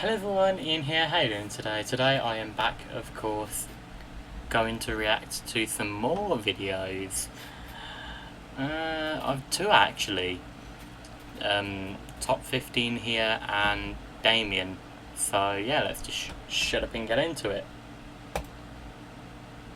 Hello everyone, Ian here. How you doing today? Today I am back, of course, going to react to some more videos. I've two actually. Top 15 here and Damien. So yeah, let's just shut up and get into it.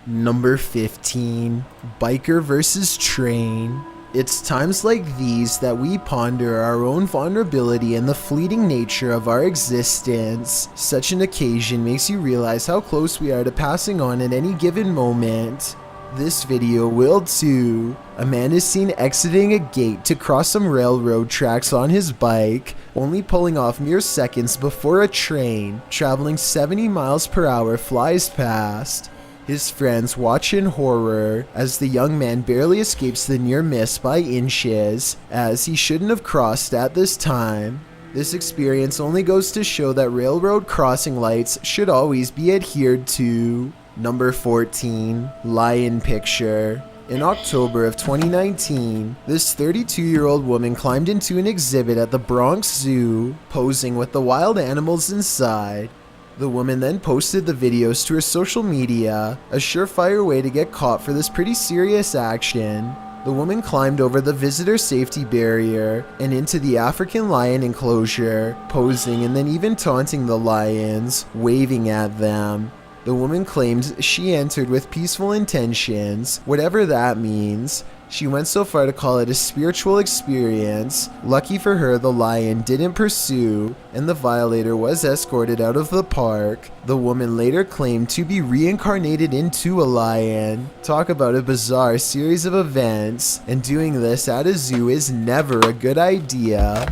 Number 15, Biker versus Train. It's times like these that we ponder our own vulnerability and the fleeting nature of our existence. Such an occasion makes you realize how close we are to passing on at any given moment. This video will too. A man is seen exiting a gate to cross some railroad tracks on his bike, only pulling off mere seconds before a train, traveling 70 miles per hour, flies past. His friends watch in horror as the young man barely escapes the near miss by inches, as he shouldn't have crossed at this time. This experience only goes to show that railroad crossing lights should always be adhered to. Number 14, Lion Picture. In October of 2019, this 32-year-old woman climbed into an exhibit at the Bronx Zoo, posing with the wild animals inside. The woman then posted the videos to her social media, a surefire way to get caught for this pretty serious action. The woman climbed over the visitor safety barrier and into the African lion enclosure, posing and then even taunting the lions, waving at them. The woman claimed she entered with peaceful intentions, whatever that means. She went so far to call it a spiritual experience. Lucky for her, the lion didn't pursue, and the violator was escorted out of the park. The woman later claimed to be reincarnated into a lion. Talk about a bizarre series of events, and doing this at a zoo is never a good idea.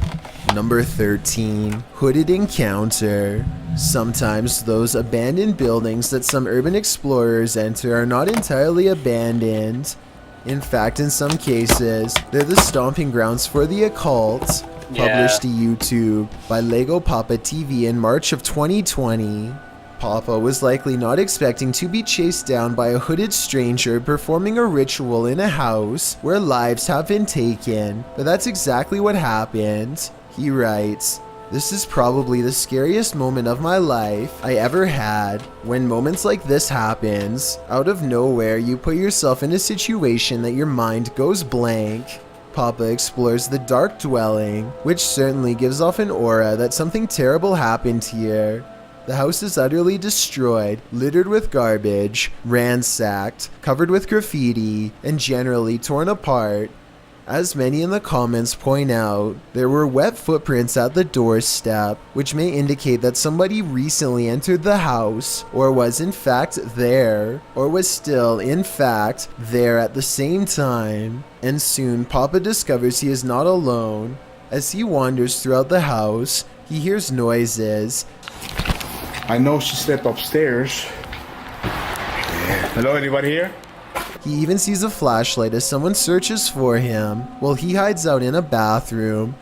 Number 13, Hooded Encounter. Sometimes those abandoned buildings that some urban explorers enter are not entirely abandoned. In fact, in some cases, they're the stomping grounds for the occult. Published to YouTube by Lego Papa TV in March of 2020. Papa was likely not expecting to be chased down by a hooded stranger performing a ritual in a house where lives have been taken, but that's exactly what happened. He writes, "This is probably the scariest moment of my life I ever had. When moments like this happens, out of nowhere you put yourself in a situation that your mind goes blank." Papa explores the dark dwelling, which certainly gives off an aura that something terrible happened here. The house is utterly destroyed, littered with garbage, ransacked, covered with graffiti, and generally torn apart. As many in the comments point out, there were wet footprints at the doorstep, which may indicate that somebody recently entered the house, or was in fact there, or was still in fact there at the same time. And soon Papa discovers he is not alone. As he wanders throughout the house, he hears noises. I know she slept upstairs. Hello, anybody here? He even sees a flashlight as someone searches for him, while he hides out in a bathroom.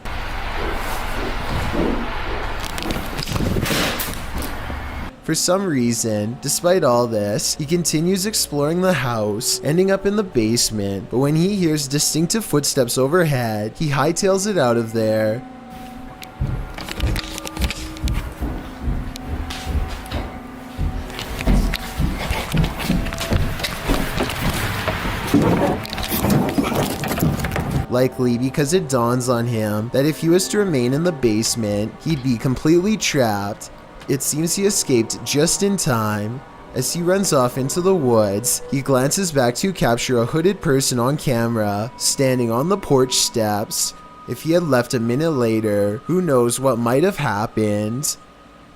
For some reason, despite all this, he continues exploring the house, ending up in the basement, but when he hears distinctive footsteps overhead, he hightails it out of there. Likely because it dawns on him that if he was to remain in the basement, he'd be completely trapped. It seems he escaped just in time. As he runs off into the woods, he glances back to capture a hooded person on camera, standing on the porch steps. If he had left a minute later, who knows what might have happened.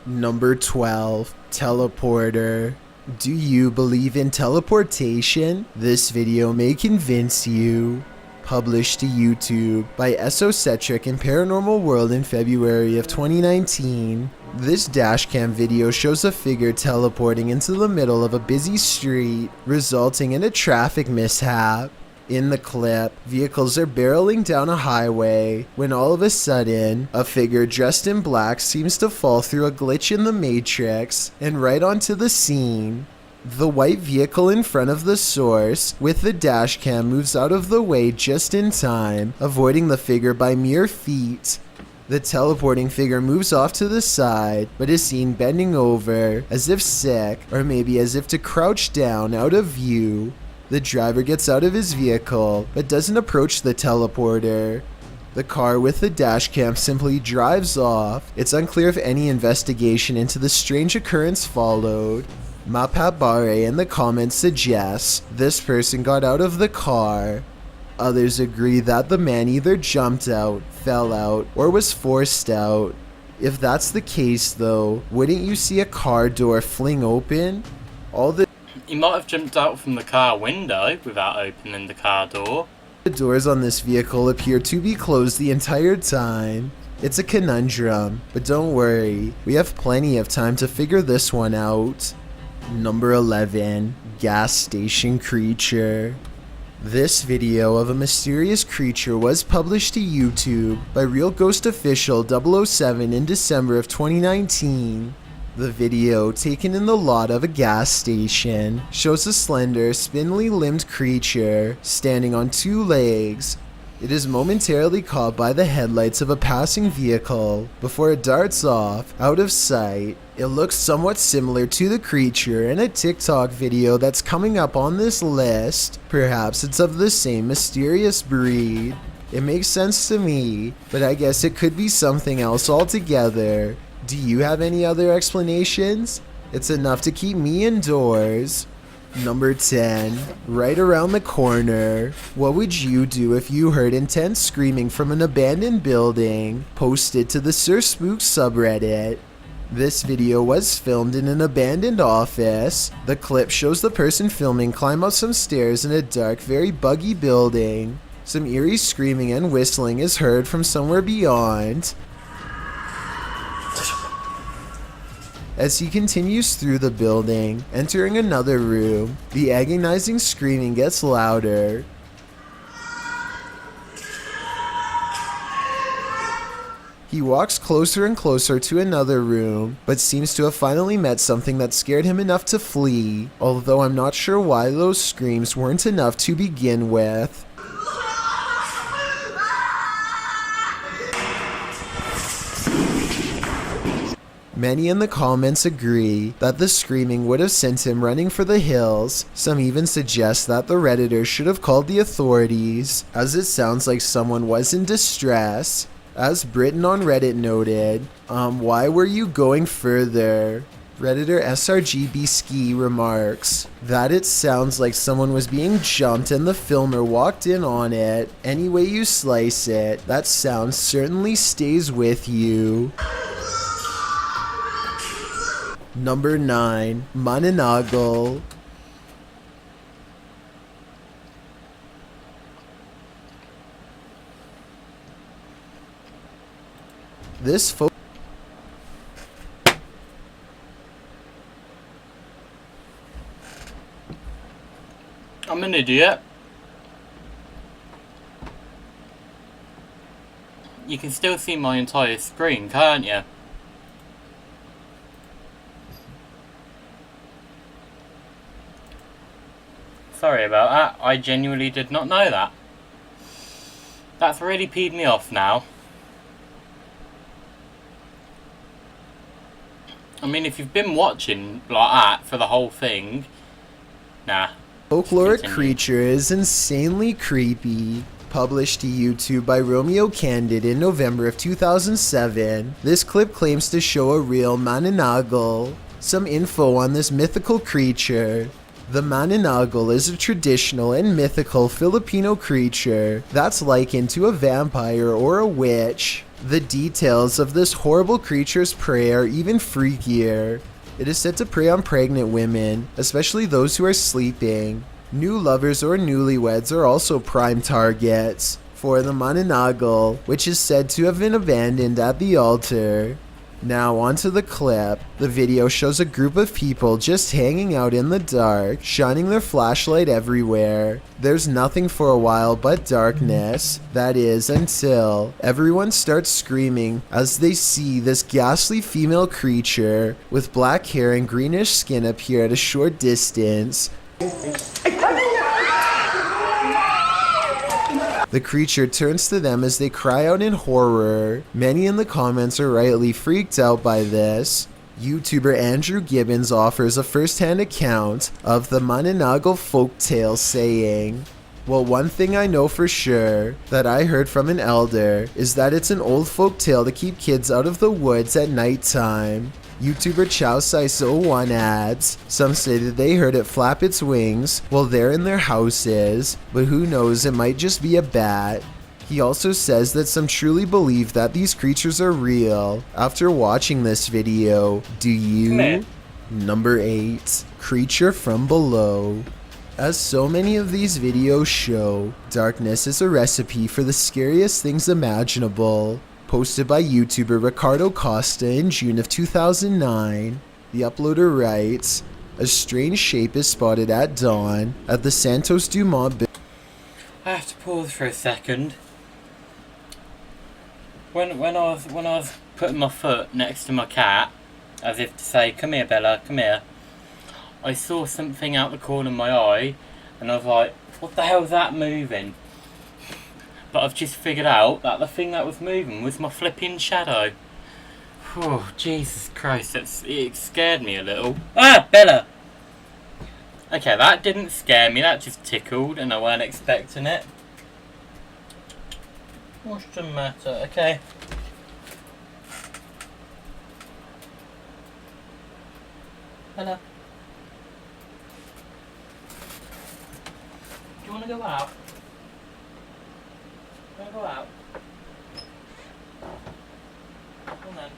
Number 12, Teleporter. Do you believe in teleportation? This video may convince you. Published to YouTube by Esocentric and Paranormal World in February of 2019. This dashcam video shows a figure teleporting into the middle of a busy street, resulting in a traffic mishap. In the clip, vehicles are barreling down a highway when all of a sudden, a figure dressed in black seems to fall through a glitch in the matrix and right onto the scene. The white vehicle in front of the source with the dashcam moves out of the way just in time, avoiding the figure by mere feet. The teleporting figure moves off to the side, but is seen bending over, as if sick, or maybe as if to crouch down out of view. The driver gets out of his vehicle, but doesn't approach the teleporter. The car with the dash cam simply drives off. It's unclear if any investigation into the strange occurrence followed. Mapabare in the comments suggests this person got out of the car. Others agree that the man either jumped out, fell out, or was forced out. If that's the case though, wouldn't you see a car door fling open? He might have jumped out from the car window without opening the car door. The doors on this vehicle appear to be closed the entire time. It's a conundrum, but don't worry, we have plenty of time to figure this one out. Number 11, gas station creature. This video of a mysterious creature was published to YouTube by Real Ghost Official 007 in December of 2019. The video, taken in the lot of a gas station, shows a slender, spindly-limbed creature standing on two legs. It is momentarily caught by the headlights of a passing vehicle before it darts off, out of sight. It looks somewhat similar to the creature in a TikTok video that's coming up on this list. Perhaps it's of the same mysterious breed. It makes sense to me, but I guess it could be something else altogether. Do you have any other explanations? It's enough to keep me indoors. Number 10, right around the corner. What would you do if you heard intense screaming from an abandoned building? Posted to the Sir Spook subreddit. This video was filmed in an abandoned office. The clip shows the person filming climb up some stairs in a dark, very buggy building. Some eerie screaming and whistling is heard from somewhere beyond. As he continues through the building, entering another room, the agonizing screaming gets louder. He walks closer and closer to another room, but seems to have finally met something that scared him enough to flee, although I'm not sure why those screams weren't enough to begin with. Many in the comments agree that the screaming would have sent him running for the hills. Some even suggest that the Redditors should have called the authorities, as it sounds like someone was in distress. As Britain on Reddit noted, why were you going further? Redditor SRGB Ski remarks that it sounds like someone was being jumped and the filmer walked in on it. Any way you slice it, that sound certainly stays with you. Number 9, Mananagal. This I'm an idiot. You can still see my entire screen, can't you? Sorry about that, I genuinely did not know that. That's really peed me off now. I mean, if you've been watching like that for the whole thing, nah. Folkloric creature is insanely creepy. Published to YouTube by Romeo Candid in November of 2007, this clip claims to show a real Mananagal. Some info on this mythical creature. The Mananagal is a traditional and mythical Filipino creature that's likened to a vampire or a witch. The details of this horrible creature's prey are even freakier. It is said to prey on pregnant women, especially those who are sleeping. New lovers or newlyweds are also prime targets for the Mananagal, which is said to have been abandoned at the altar. Now onto the clip. The video shows a group of people just hanging out in the dark, shining their flashlight everywhere. There's nothing for a while but darkness. That is, until everyone starts screaming as they see this ghastly female creature with black hair and greenish skin appear at a short distance. The creature turns to them as they cry out in horror. Many in the comments are rightly freaked out by this. YouTuber Andrew Gibbons offers a first-hand account of the Mananago folktale, saying, "Well, one thing I know for sure that I heard from an elder is that it's an old folk tale to keep kids out of the woods at nighttime." YouTuber ChowSice01 adds, "Some say that they heard it flap its wings while they're in their houses, but who knows, it might just be a bat." He also says that some truly believe that these creatures are real. After watching this video, do you? Number 8. Creature from Below. As so many of these videos show, darkness is a recipe for the scariest things imaginable. Posted by YouTuber Ricardo Costa in June of 2009, the uploader writes, "A strange shape is spotted at dawn at the Santos Dumont building." I have to pause for a second. When I was putting my foot next to my cat, as if to say, "Come here, Bella, come here," I saw something out the corner of my eye, and I was like, "What the hell is that moving?" But I've just figured out that the thing that was moving was my flipping shadow. Oh, Jesus Christ, it scared me a little. Ah, Bella! Okay, that didn't scare me, that just tickled, and I weren't expecting it. What's the matter? Okay. Bella. Do you want to go out? Want to go out? Come on then.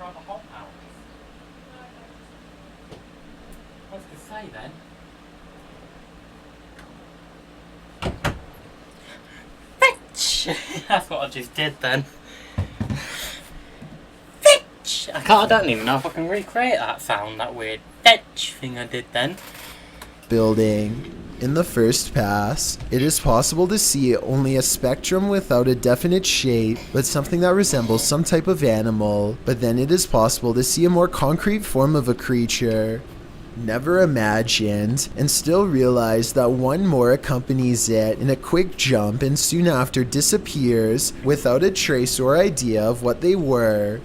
The hot house. I was to say then. Fetch! That's what I just did then. Fetch! I don't even know if I can recreate that sound, that weird fetch thing I did then. Building. In the first pass, it is possible to see only a spectrum without a definite shape, but something that resembles some type of animal, but then it is possible to see a more concrete form of a creature. Never imagined, and still realized that one more accompanies it in a quick jump and soon after disappears without a trace or idea of what they were.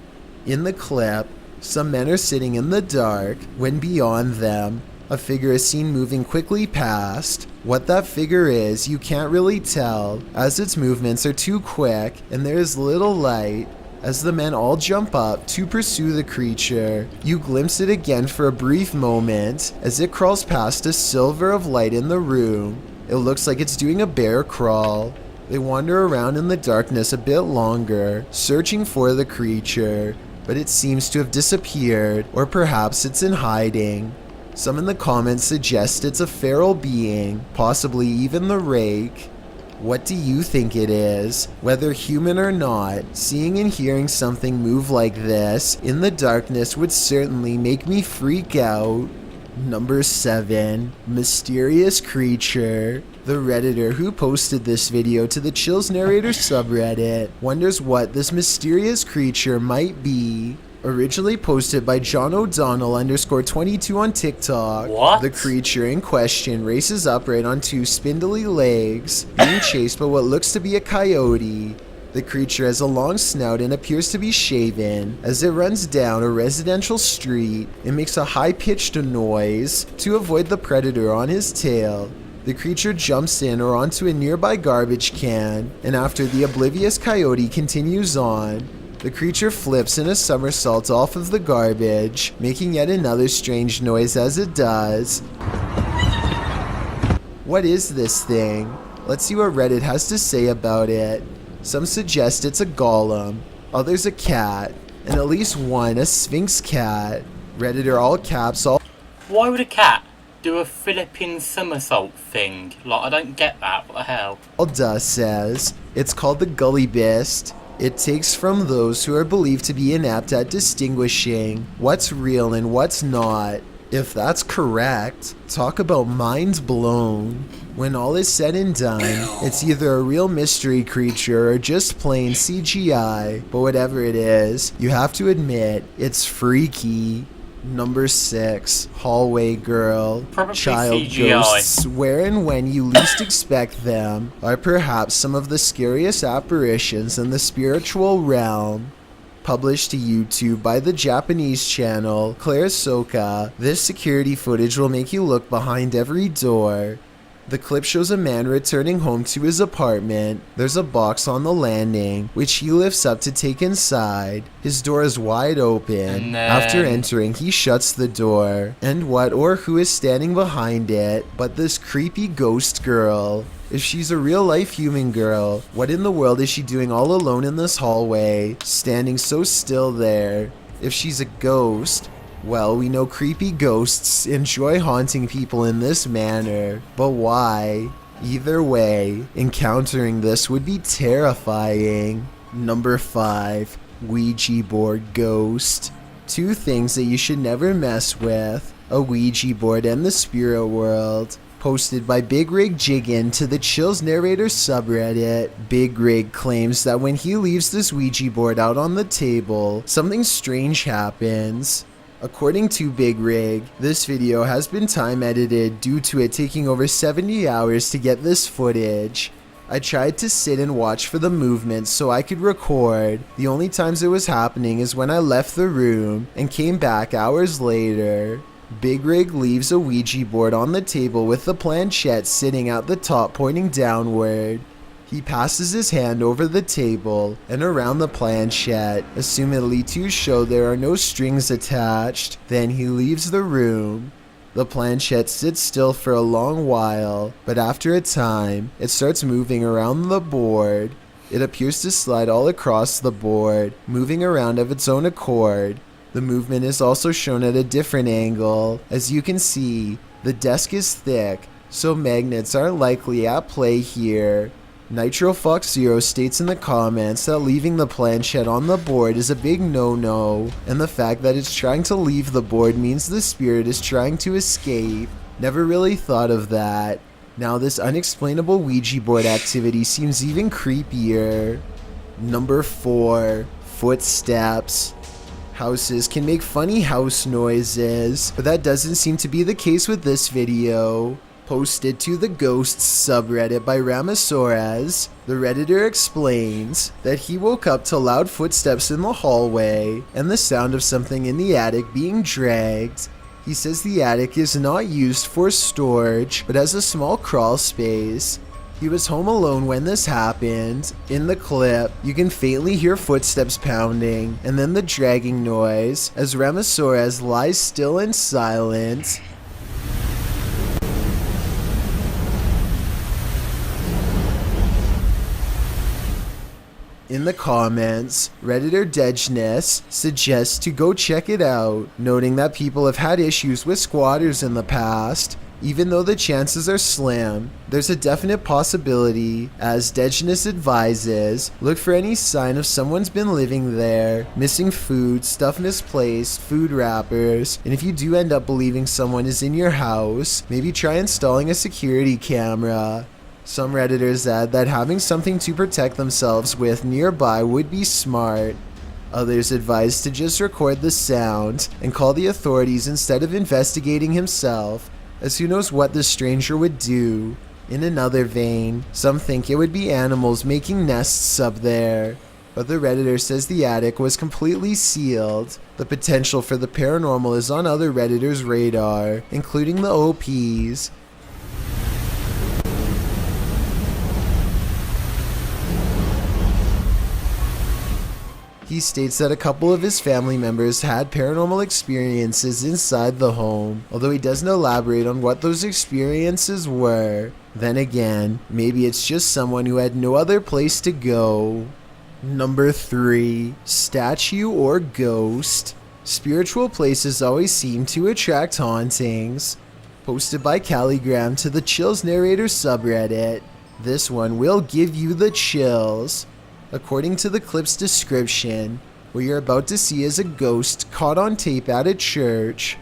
In the clip, some men are sitting in the dark when beyond them, a figure is seen moving quickly past. What that figure is, you can't really tell, as its movements are too quick and there is little light. As the men all jump up to pursue the creature, you glimpse it again for a brief moment as it crawls past a sliver of light in the room. It looks like it's doing a bear crawl. They wander around in the darkness a bit longer, searching for the creature, but it seems to have disappeared, or perhaps it's in hiding. Some in the comments suggest it's a feral being, possibly even the rake. What do you think it is? Whether human or not, seeing and hearing something move like this in the darkness would certainly make me freak out. Number 7. Mysterious Creature. The Redditor who posted this video to the Chills Narrator subreddit wonders what this mysterious creature might be. Originally posted by John O'Donnell _22 on TikTok. What? The creature in question races upright on 2 spindly legs, being chased by what looks to be a coyote. The creature has a long snout and appears to be shaven. As it runs down a residential street, it makes a high-pitched noise to avoid the predator on his tail. The creature jumps in or onto a nearby garbage can, and after the oblivious coyote continues on, the creature flips in a somersault off of the garbage, making yet another strange noise as it does. What is this thing? Let's see what Reddit has to say about it. Some suggest it's a golem, others a cat, and at least one a sphinx cat. Redditor all caps all. Why would a cat do a Philippine somersault thing? Like, I don't get that. What the hell? Alda says it's called the Gullybist. It takes from those who are believed to be inept at distinguishing what's real and what's not. If that's correct, talk about mind blown. When all is said and done, it's either a real mystery creature or just plain CGI, but whatever it is, you have to admit, it's freaky. Number 6, Hallway Girl. Probably Child CGI. ghosts, where and when you least expect them, are perhaps some of the scariest apparitions in the spiritual realm. Published to YouTube by the Japanese channel Claire Soka, this security footage will make you look behind every door. The clip shows a man returning home to his apartment. There's a box on the landing, which he lifts up to take inside. His door is wide open. After entering, he shuts the door. And what or who is standing behind it but this creepy ghost girl? If she's a real-life human girl, what in the world is she doing all alone in this hallway, standing so still there? If she's a ghost, well, we know creepy ghosts enjoy haunting people in this manner, but why? Either way, encountering this would be terrifying. Number 5, Ouija board ghost. 2 things that you should never mess with: a Ouija board and the spirit world. Posted by Big Rig Jiggin to the Chills Narrator subreddit, Big Rig claims that when he leaves this Ouija board out on the table, something strange happens. According to Big Rig, this video has been time edited due to it taking over 70 hours to get this footage. I tried to sit and watch for the movement so I could record. The only times it was happening is when I left the room and came back hours later. Big Rig leaves a Ouija board on the table with the planchette sitting at the top pointing downward. He passes his hand over the table and around the planchette, assumedly to show there are no strings attached. Then he leaves the room. The planchette sits still for a long while, but after a time, it starts moving around the board. It appears to slide all across the board, moving around of its own accord. The movement is also shown at a different angle. As you can see, the desk is thick, so magnets aren't likely at play here. Nitro Fox Zero states in the comments that leaving the planchette on the board is a big no-no, and the fact that it's trying to leave the board means the spirit is trying to escape. Never really thought of that. Now this unexplainable Ouija board activity seems even creepier. Number 4, footsteps. Houses can make funny house noises, but that doesn't seem to be the case with this video. Posted to the Ghosts subreddit by Ramasaurez, the Redditor explains that he woke up to loud footsteps in the hallway and the sound of something in the attic being dragged. He says the attic is not used for storage, but as a small crawl space. He was home alone when this happened. In the clip, you can faintly hear footsteps pounding and then the dragging noise as Ramasaurez lies still and silent. In the comments, Redditor Dejness suggests to go check it out, noting that people have had issues with squatters in the past. Even though the chances are slim, there's a definite possibility, as Degenus advises, look for any sign of someone's been living there, missing food, stuff misplaced, food wrappers, and if you do end up believing someone is in your house, maybe try installing a security camera. Some Redditors add that having something to protect themselves with nearby would be smart. Others advise to just record the sound and call the authorities instead of investigating himself, as who knows what the stranger would do. In another vein, some think it would be animals making nests up there, but the Redditor says the attic was completely sealed. The potential for the paranormal is on other Redditors' radar, including the OPs. He states that a couple of his family members had paranormal experiences inside the home, although he doesn't elaborate on what those experiences were. Then again, maybe it's just someone who had no other place to go. Number 3. Statue or ghost. Spiritual places always seem to attract hauntings. Posted by Calligram to the Chills Narrator subreddit. This one will give you the chills. According to the clip's description, what you're about to see is a ghost caught on tape at a church.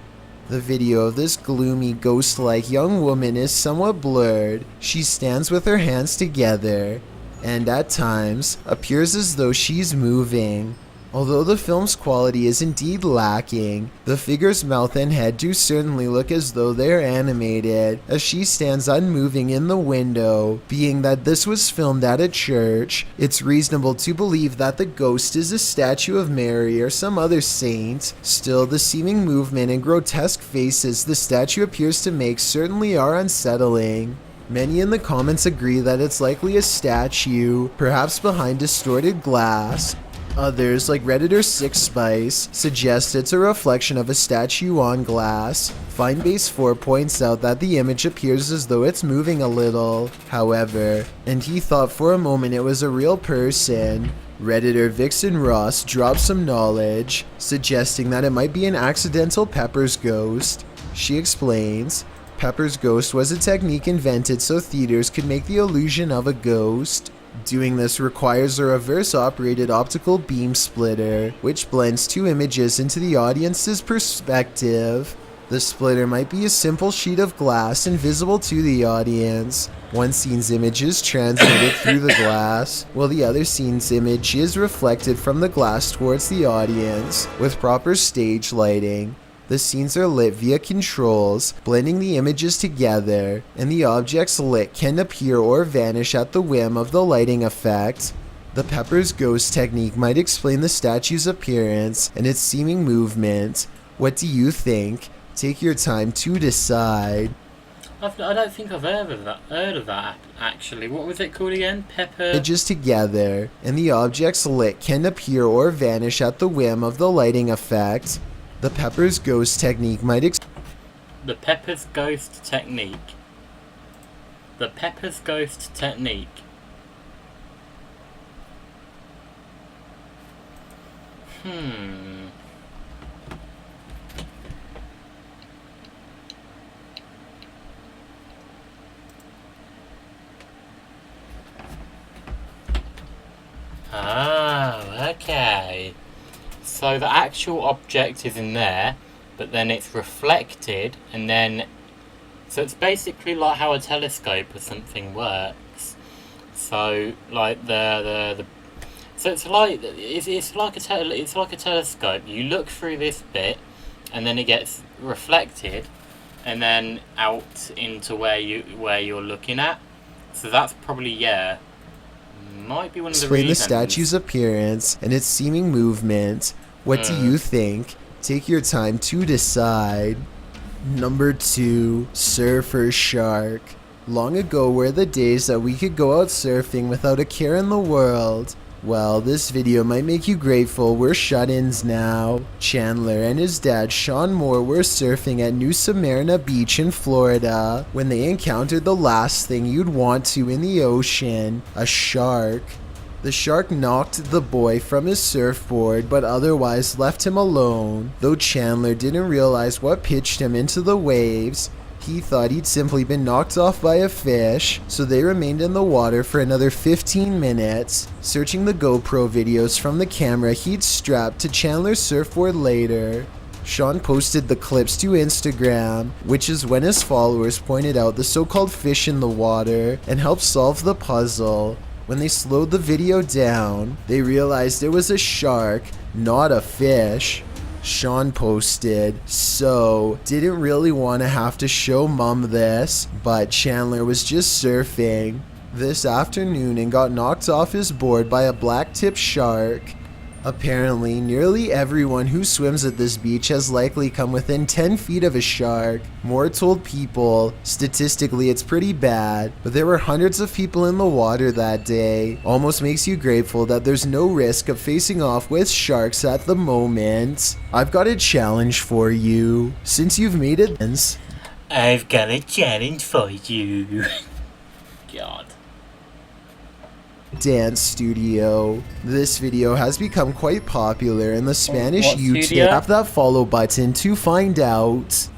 The video of this gloomy, ghost-like young woman is somewhat blurred. She stands with her hands together, and at times appears as though she's moving. Although the film's quality is indeed lacking, the figure's mouth and head do certainly look as though they're animated, as she stands unmoving in the window. Being that this was filmed at a church, it's reasonable to believe that the ghost is a statue of Mary or some other saint. Still, the seeming movement and grotesque faces the statue appears to make certainly are unsettling. Many in the comments agree that it's likely a statue, perhaps behind distorted glass. Others, like Redditor 6Spice, suggest it's a reflection of a statue on glass. Finebase4 points out that the image appears as though it's moving a little, however, and he thought for a moment it was a real person. Redditor Vixen Ross drops some knowledge, suggesting that it might be an accidental Pepper's ghost. She explains, Pepper's ghost was a technique invented so theaters could make the illusion of a ghost. Doing this requires a reverse-operated optical beam splitter, which blends two images into the audience's perspective. The splitter might be a simple sheet of glass invisible to the audience. One scene's image is transmitted through the glass, while the other scene's image is reflected from the glass towards the audience, with proper stage lighting. The scenes are lit via controls, blending the images together, and the objects lit can appear or vanish at the whim of the lighting effect. The Pepper's ghost technique might explain the statue's appearance and its seeming movement. What do you think? Take your time to decide. I don't think I've heard of that actually. What was it called again? Pepper... Images together, and the objects lit can appear or vanish at the whim of the lighting effect. The Pepper's ghost technique might The Pepper's ghost technique. The Pepper's ghost technique. Oh, okay. So the actual object is in there, but then it's reflected, and then... So it's basically like how a telescope or something works. So, like so it's like a telescope. You look through this bit, and then it gets reflected, and then out into where you're looking at. So that's probably, yeah, might be one of the explain the reasons. statue's appearance and its seeming movement. What do you think? Take your time to decide. Number 2, Surfer Shark. Long ago were the days that we could go out surfing without a care in the world. Well, this video might make you grateful we're shut-ins now. Chandler and his dad Sean Moore were surfing at New Smyrna Beach in Florida when they encountered the last thing you'd want to in the ocean, a shark. The shark knocked the boy from his surfboard but otherwise left him alone. Though Chandler didn't realize what pitched him into the waves, He thought he'd simply been knocked off by a fish, so they remained in the water for another 15 minutes, searching the GoPro videos from the camera he'd strapped to Chandler's surfboard later. Sean posted the clips to Instagram, which is when his followers pointed out the so-called fish in the water and helped solve the puzzle. When they slowed the video down, they realized it was a shark, not a fish. Sean posted, "So, didn't really want to have to show mom this, but Chandler was just surfing this afternoon and got knocked off his board by a black-tip shark." Apparently, nearly everyone who swims at this beach has likely come within 10 feet of a shark. Moore told People, statistically it's pretty bad, but there were hundreds of people in the water that day. Almost makes you grateful that there's no risk of facing off with sharks at the moment. I've got a challenge for you. Since you've made it, I've got a challenge for you. God. Dance studio. This video has become quite popular in the Spanish What YouTube. studio? Tap that follow button to find out.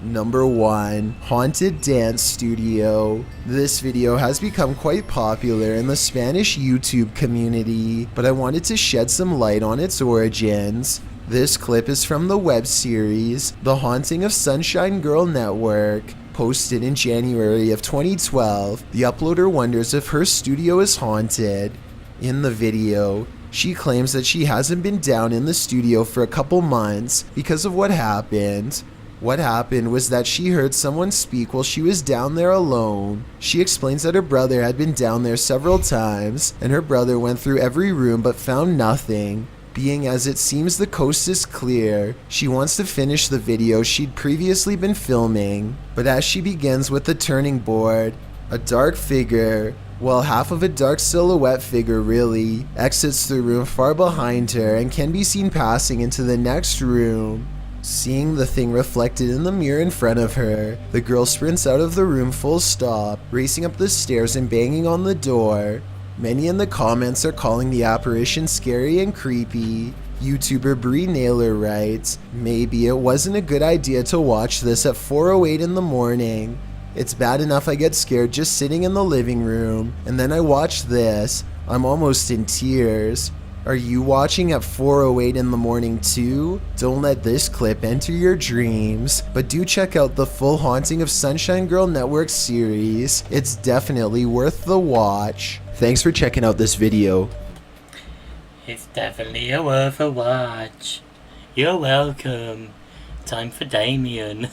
Number 1. Haunted Dance Studio. This video has become quite popular in the Spanish YouTube community, but I wanted to shed some light on its origins. This clip is from the web series The Haunting of Sunshine Girl Network. Posted in January of 2012, the uploader wonders if her studio is haunted. In the video, she claims that she hasn't been down in the studio for a couple months because of what happened. What happened was that she heard someone speak while she was down there alone. She explains that her brother had been down there several times, and her brother went through every room but found nothing. Being as it seems the coast is clear, she wants to finish the video she'd previously been filming, but as she begins with the turning board, a dark figure, well, half of a dark silhouette figure really, exits the room far behind her and can be seen passing into the next room. Seeing the thing reflected in the mirror in front of her, the girl sprints out of the room full stop, racing up the stairs and banging on the door. Many in the comments are calling the apparition scary and creepy. YouTuber Bree Naylor writes, "Maybe it wasn't a good idea to watch this at 4:08 in the morning. It's bad enough I get scared just sitting in the living room, and then I watch this. I'm almost in tears. Are you watching at 4:08 in the morning too? Don't let this clip enter your dreams, but do check out the full Haunting of Sunshine Girl Network series. It's definitely worth the watch." Thanks for checking out this video. It's definitely worth a watch. You're welcome. Time for Damien.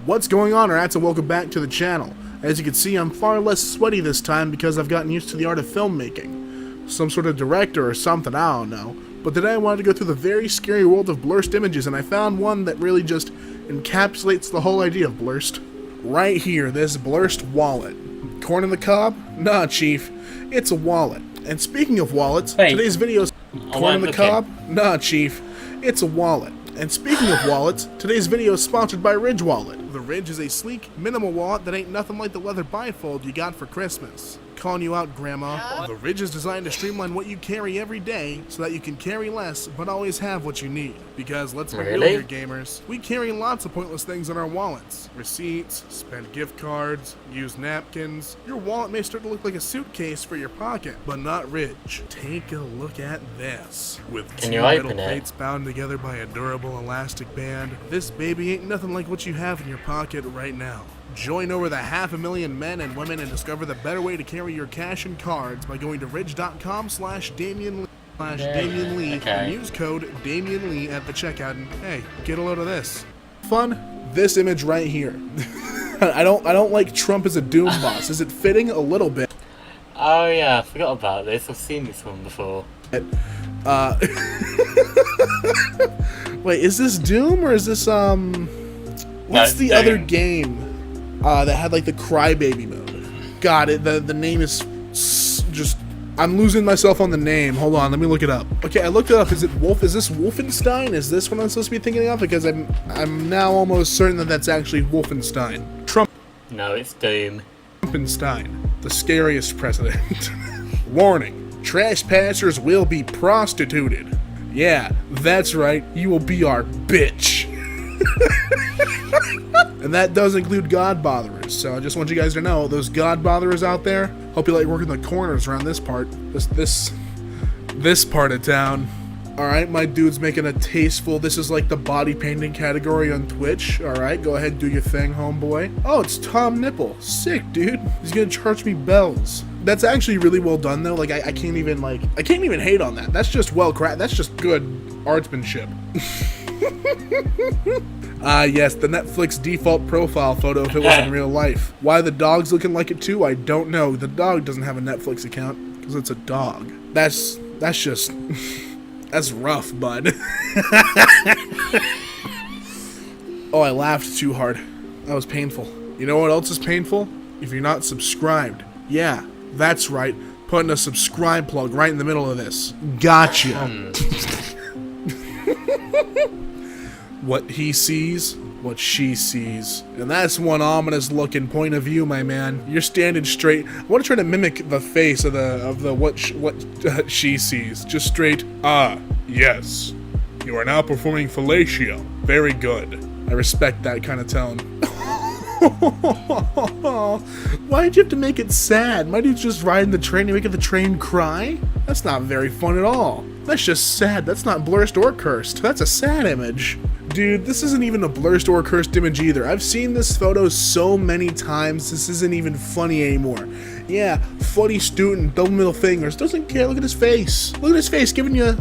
What's going on, rats, and welcome back to the channel. As you can see, I'm far less sweaty this time because I've gotten used to the art of filmmaking. Some sort of director or something, I don't know. But today I wanted to go through the very scary world of blurst images, and I found one that really just encapsulates the whole idea of blurst. Right here, this blurst wallet. Corn on the cob? Nah, chief. It's a wallet. And speaking of wallets, Wait. today's video is... Corn on the cob? Nah, chief. It's a wallet. And speaking of wallets, today's video is sponsored by Ridge Wallet. The Ridge is a sleek, minimal wallet that ain't nothing like the leather bifold you got for Christmas. Calling you out, Grandma. The Ridge is designed to streamline what you carry every day so that you can carry less but always have what you need. Because let's be real here, gamers, we carry lots of pointless things in our wallets. Receipts, spent gift cards, used napkins. Your wallet may start to look like a suitcase for your pocket, but not Ridge. Take a look at this. With two metal plates bound together by a durable elastic band, this baby ain't nothing like what you have in your pocket right now. Join over the 500,000 men and women and discover the better way to carry your cash and cards by going to ridge.com/DamienLee and use code DamienLee at the checkout, and hey, get a load of this. Fun? This image right here. I don't like Trump as a doom boss. Is it fitting? A little bit. Oh yeah, I forgot about this. I've seen this one before. Wait, is this Doom or is this what's the other game that had like the crybaby mode? God, the name is just, I'm losing myself on the name. Hold on, let me look it up. Okay, I looked it up. Is it Wolf? Is this Wolfenstein? Is this what I'm supposed to be thinking of? Because I'm now almost certain that that's actually Wolfenstein. No, it's Doom. Trumpenstein, the scariest president. Warning: trespassers will be prostituted. Yeah, that's right, you will be our bitch. And that does include God botherers, so I just want you guys to know, those God botherers out there, hope you like working the corners around this part, this part of town. Alright, my dude's making a tasteful, this is like the body painting category on Twitch. Alright, go ahead, do your thing, homeboy. Oh, it's Tom Nipple. Sick, dude. He's gonna charge me bells. That's actually really well done, though. Like, I can't even hate on that. That's just well crafted. That's just good artsmanship. Yes, the Netflix default profile photo if it was in real life. Why the dog's looking like it too, I don't know. The dog doesn't have a Netflix account, because it's a dog. That's just... That's rough, bud. Oh, I laughed too hard. That was painful. You know what else is painful? If you're not subscribed. Yeah, that's right. Putting a subscribe plug right in the middle of this. Gotcha. What he sees, what she sees. And that's one ominous looking point of view, my man. You're standing straight. I want to try to mimic the face of the what she sees. Just straight. Yes. You are now performing fellatio. Very good. I respect that kind of tone. Why'd you have to make it sad? My dude's just riding the train and making the train cry? That's not very fun at all. That's just sad. That's not blurred or cursed. That's a sad image. Dude, this isn't even a blurred or cursed image either. I've seen this photo so many times, this isn't even funny anymore. Yeah, funny student, double middle fingers, doesn't care. Look at his face. Look at his face giving you...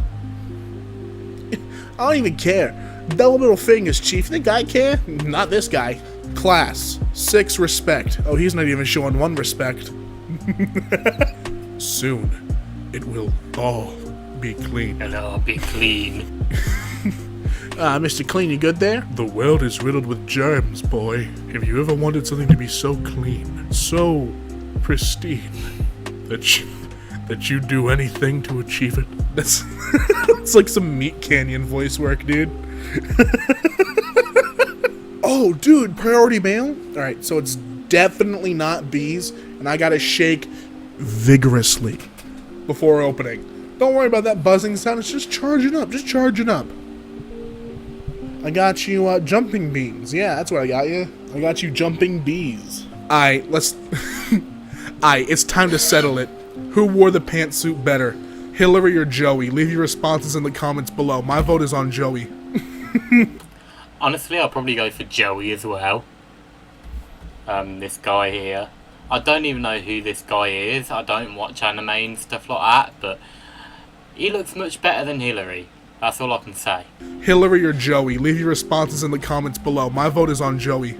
I don't even care. Double middle fingers, chief. Think I care? Not this guy. Class. 6 respect. Oh, he's not even showing 1 respect. Soon, it will all be clean. And I'll be clean. Mr. Clean, you good there? The world is riddled with germs, boy. If you ever wanted something to be so clean, so pristine, that you'd do anything to achieve it. That's it's like some Meat Canyon voice work, dude. Oh, dude, priority mail? Alright, so it's definitely not bees, and I gotta shake vigorously before opening. Don't worry about that buzzing sound, it's just charging up, just charging up. I got you, jumping beans. Yeah, that's what I got you. I got you jumping bees. Aight, let's... Aight, it's time to settle it. Who wore the pantsuit better? Hillary or Joey? Leave your responses in the comments below. My vote is on Joey. Honestly, I'll probably go for Joey as well. This guy here. I don't even know who this guy is. I don't watch anime and stuff like that, but he looks much better than Hillary. That's all I can say. Hillary or Joey? Leave your responses in the comments below. My vote is on Joey.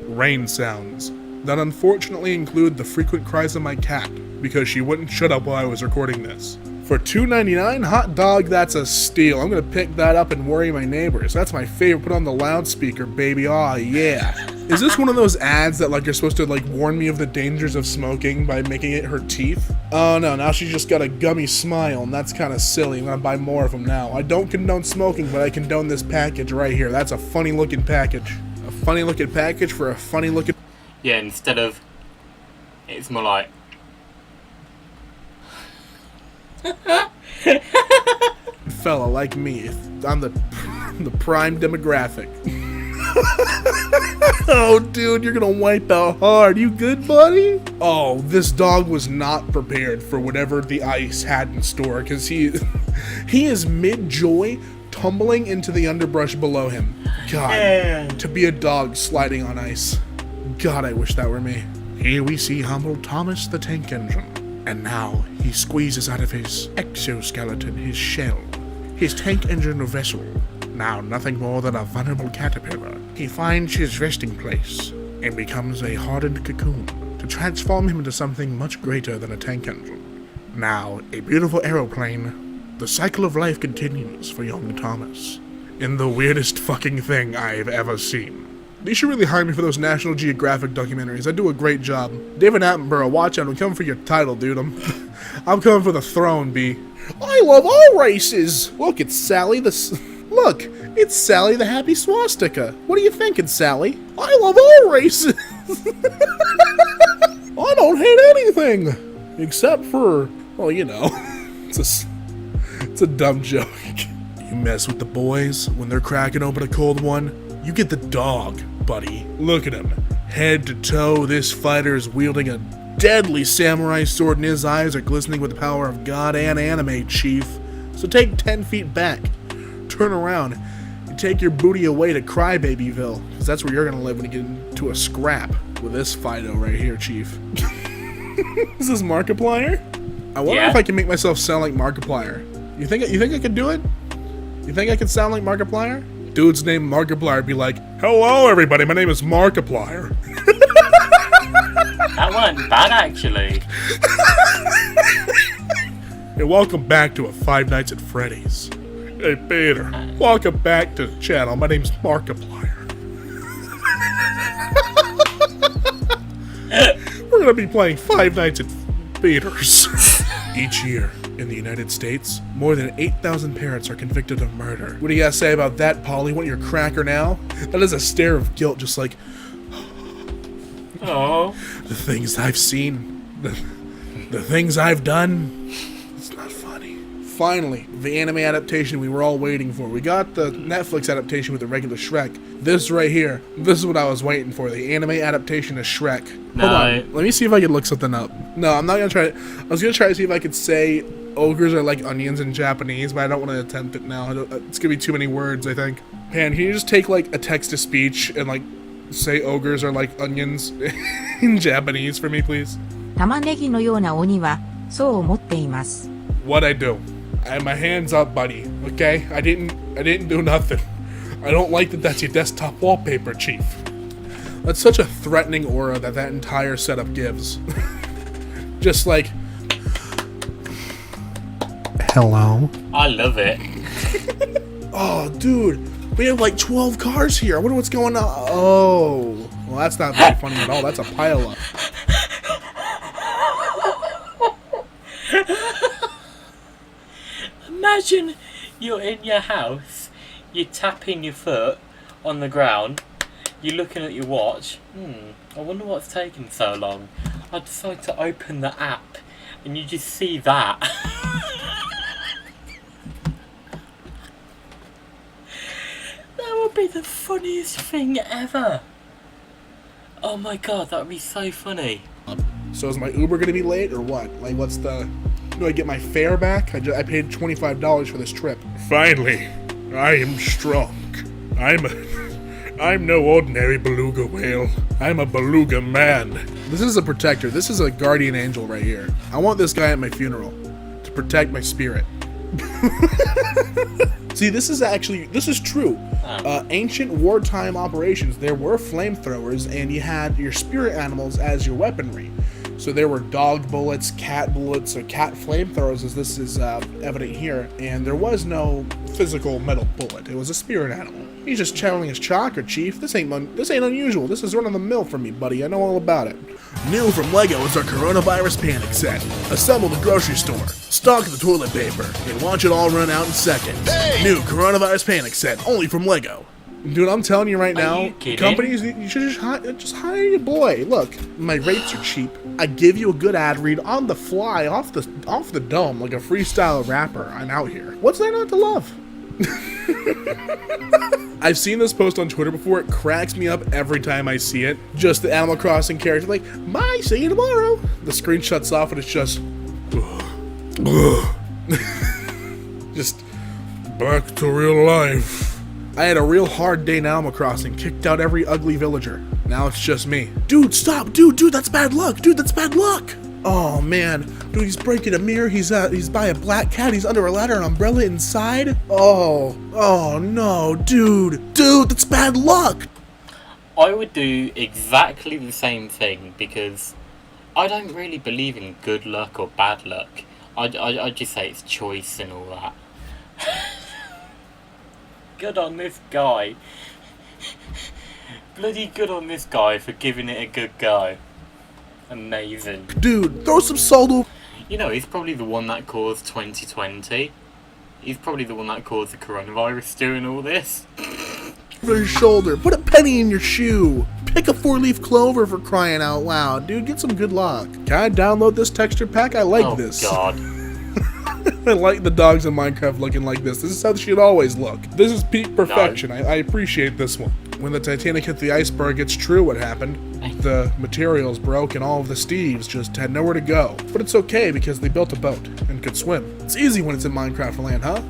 Rain sounds that unfortunately include the frequent cries of my cat because she wouldn't shut up while I was recording this. For $2.99, hot dog, that's a steal. I'm gonna pick that up and worry my neighbors. That's my favorite. Put on the loudspeaker, baby. Aw, yeah. Is this one of those ads that like you're supposed to like warn me of the dangers of smoking by making it hurt teeth? Oh no, now she's just got a gummy smile and that's kind of silly. I'm gonna buy more of them now. I don't condone smoking, but I condone this package right here. That's a funny looking package. A funny looking package for a funny looking... Yeah, instead of... It's more like... Fella like me, I'm the prime demographic. Oh, dude, you're gonna wipe out hard. You good, buddy? Oh, this dog was not prepared for whatever the ice had in store, because he is mid-joy, tumbling into the underbrush below him. God, to be a dog sliding on ice. God, I wish that were me. Here we see humble Thomas the Tank Engine. And now he squeezes out of his exoskeleton, his shell, his tank engine vessel. Now nothing more than a vulnerable caterpillar. He finds his resting place and becomes a hardened cocoon to transform him into something much greater than a tank engine. Now, a beautiful aeroplane. The cycle of life continues for young Thomas in the weirdest fucking thing I've ever seen. You should really hire me for those National Geographic documentaries. I do a great job. David Attenborough, watch out. I'm coming for your title, dude. I'm coming for the throne, B. I love all races! Look, it's Sally Look, it's Sally the Happy Swastika. What are you thinking, Sally? I love all races! I don't hate anything! Except for, well, you know, It's a dumb joke. You mess with the boys when they're cracking open a cold one, you get the dog, buddy. Look at him. Head to toe, this fighter is wielding a deadly samurai sword and his eyes are glistening with the power of God and anime, Chief. So take 10 feet back, turn around, and take your booty away to Crybabyville, because that's where you're going to live when you get into a scrap with this Fido right here, Chief. Is this Markiplier? I wonder if I can make myself sound like Markiplier. You think I could do it? You think I could sound like Markiplier? Dude's name Markiplier would be like, "Hello everybody, my name is Markiplier." That wasn't bad, actually. Hey, welcome back to a Five Nights at Freddy's. Hey Peter, welcome back to the channel. My name's Markiplier. We're gonna be playing Five Nights at Peter's. Each year in the United States, more than 8,000 parents are convicted of murder. What do you gotta say about that, Polly? Want your cracker now? That is a stare of guilt, just like, Oh. the things I've seen, the things I've done. It's not funny. Finally, the anime adaptation we were all waiting for. We got the Netflix adaptation with the regular Shrek. This right here, this is what I was waiting for. The anime adaptation of Shrek. No. Hold on, let me see if I can look something up. No, I'm not gonna try it. I was gonna try to see if I could say ogres are like onions in Japanese, but I don't want to attempt it now. It's gonna be too many words, I think. Pan, can you just take like a text-to-speech and like say ogres are like onions in Japanese for me, please? 玉ねぎのような鬼はそう思っています。 What'd I do? I had my hands up, buddy. Okay, I didn't do nothing. I don't like that that's your desktop wallpaper, Chief. That's such a threatening aura that entire setup gives. Just like, hello. I love it. Oh, dude, we have like 12 cars here. I wonder what's going on. Oh, well, that's not very funny at all. That's a pileup. Imagine you're in your house, you're tapping your foot on the ground, you're looking at your watch. I wonder what's taking so long. I decide to open the app and you just see that. That would be the funniest thing ever. Oh my god, that would be so funny. So is my Uber gonna be late or what? Like, what's the... Do I get my fare back? I paid $25 for this trip. Finally, I am strong. I'm no ordinary beluga whale. I'm a beluga man. This is a protector. This is a guardian angel right here. I want this guy at my funeral to protect my spirit. See, this is true. Ancient wartime operations, there were flamethrowers and you had your spirit animals as your weaponry. So there were dog bullets, cat bullets, or cat flamethrowers, as this is evident here, and there was no physical metal bullet. It was a spirit animal. He's just channeling his chakra, Chief. This ain't unusual. This is run of the mill for me, buddy. I know all about it. New from LEGO is our coronavirus panic set. Assemble the grocery store, stock the toilet paper, and watch it all run out in seconds. Hey! New coronavirus panic set, only from LEGO. Dude, I'm telling you right now, companies, you should just hire your boy. Look, my rates are cheap. I give you a good ad read on the fly, off the dome, like a freestyle rapper. I'm out here. What's there not to love? I've seen this post on Twitter before. It cracks me up every time I see it. Just the Animal Crossing character like, bye, see you tomorrow. The screen shuts off and it's just... just back to real life. I had a real hard day in Animal Crossing, kicked out every ugly villager. Now it's just me. Dude, stop! Dude, that's bad luck! Dude, that's bad luck! Oh man, dude, he's breaking a mirror, he's by a black cat, he's under a ladder, an umbrella inside. Oh no, dude, that's bad luck! I would do exactly the same thing because I don't really believe in good luck or bad luck. I just say it's choice and all that. Good on this guy. Bloody good on this guy for giving it a good go. Amazing. Dude, throw some salt over. You know, he's probably the one that caused 2020. He's probably the one that caused the coronavirus doing all this. Over your shoulder. Put a penny in your shoe. Pick a 4-leaf clover for crying out loud. Dude, get some good luck. Can I download this texture pack? I like this. Oh, God. I like the dogs in Minecraft looking like this. This is how they should always look. This is peak perfection. No. I appreciate this one. When the Titanic hit the iceberg, it's true what happened. The materials broke and all of the Steves just had nowhere to go. But it's okay because they built a boat and could swim. It's easy when it's in Minecraft land, huh?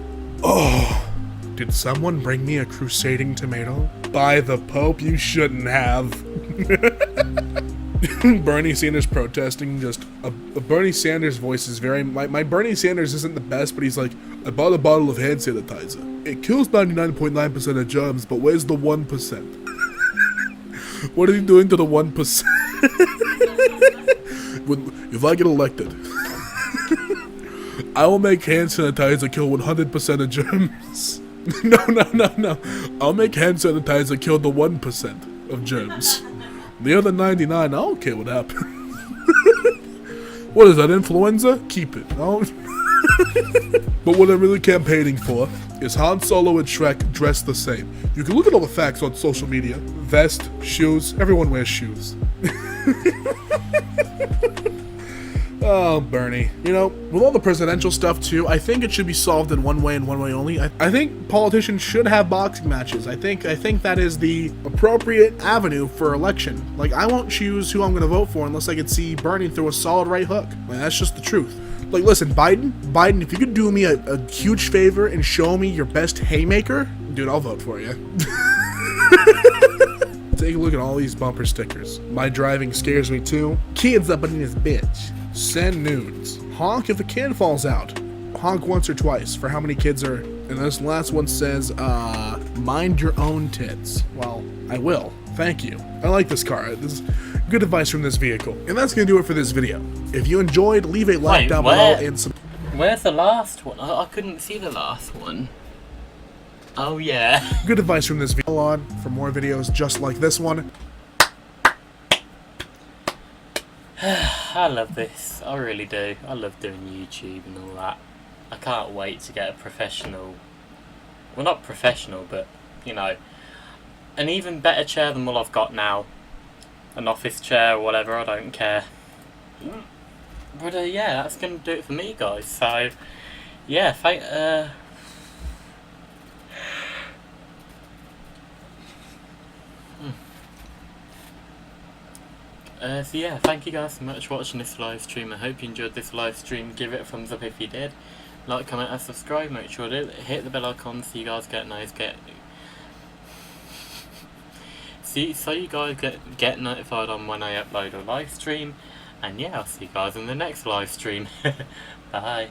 Oh, did someone bring me a crusading tomato? By the Pope, you shouldn't have. Bernie Sanders protesting, just a Bernie Sanders voice is very, my Bernie Sanders isn't the best, but he's like, I bought a bottle of hand sanitizer. It kills 99.9% of germs, but where's the 1%? What are you doing to the 1%? If I get elected, I will make hand sanitizer kill 100% of germs. No. I'll make hand sanitizer kill the 1% of germs. The other 99, I don't care what happens. What is that, influenza? Keep it. But what I'm really campaigning for is Han Solo and Shrek dressed the same. You can look at all the facts on social media. Vest, shoes, everyone wears shoes. Oh, Bernie. You know, with all the presidential stuff too, I think it should be solved in one way and one way only. I think politicians should have boxing matches. I think that is the appropriate avenue for election. Like, I won't choose who I'm going to vote for unless I can see Bernie throw a solid right hook. Like, that's just the truth. Like, listen, Biden, if you could do me a huge favor and show me your best haymaker, dude, I'll vote for you. Take a look at all these bumper stickers. My driving scares me too. Kids up in this bitch. Send nudes. Honk if a kid falls out. Honk once or twice for how many kids are. And this last one says, mind your own tits. Well, I will. Thank you. I like this car. This is good advice from this vehicle. And that's gonna do it for this video. If you enjoyed, leave a like down below and some. Where's the last one? I couldn't see the last one. Oh yeah. Good advice from this video on for more videos just like this one. I love this. I really do. I love doing YouTube and all that. I can't wait to get a professional, well, not professional, but, you know, an even better chair than what I've got now. An office chair or whatever, I don't care. But yeah, that's going to do it for me, guys. So, yeah, so yeah, thank you guys so much for watching this live stream. I hope you enjoyed this live stream. Give it a thumbs up if you did. Like, comment and subscribe. Make sure to hit the bell icon so you guys get so you guys get notified on when I upload a live stream. And yeah, I'll see you guys in the next live stream. Bye.